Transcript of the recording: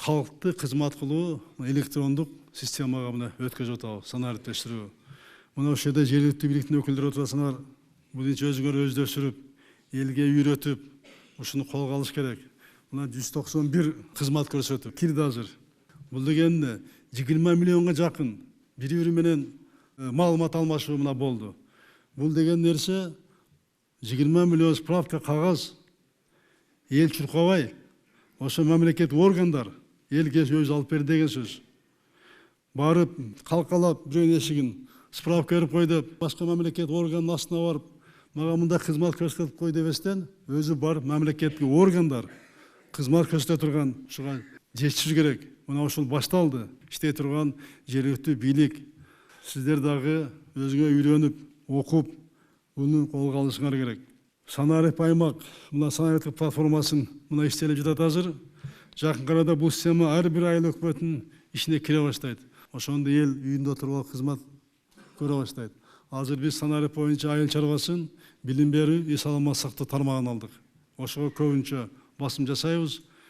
халыкты кызмат кылуу электрондук системага мына өткөзүп атабыз, санаа ириттештирүү. Мына ошол жерде жергиликтүү бийликтин өкүлдөрү отурасыңар, бул өзүңөр өздөштүрүп, элге үйрөтүп, ушуну колго алыш керек. Мына 191 кызмат көрсөтүп кирди азыр. Бул дегенде 20 миллионго жакын бири-бири менен маалымат алмашуу мына болду. Бул деген нерсе 20 миллион справка кагаз эл чуркабай, ошо мамлекет органдар элге өз алып берди деген сөз. Барып, калкалап, бирөөнүн эшигин справка берип кой деп, башка мамлекет органдын астына барып, мага мында кызмат көрсөтүп кой дебестен, өзү барып мамлекеттик органдар кызмат көрсөтө турган ушуга жетишиш керек. Мына ушул башталды. Иштей турган жергиликтүү бийлик, сиздер дагы өзүңө үйрөнүп, окуп, буну колго алышыңар керек. Санарип аймак, мына санариптик платформасын мына иштелип жатат азыр. Жакын арада бул система ар бир айыл өкмөтүнүн ишине кире баштайт. Ошондо эл үйүндө отуруп кызмат көрө баштайт. Азыр биз санарип боюнча айыл чарбасын, билим берүү, үй саламат сактоо тармагын алдык. Ошого көбүнчө басым жасайбыз.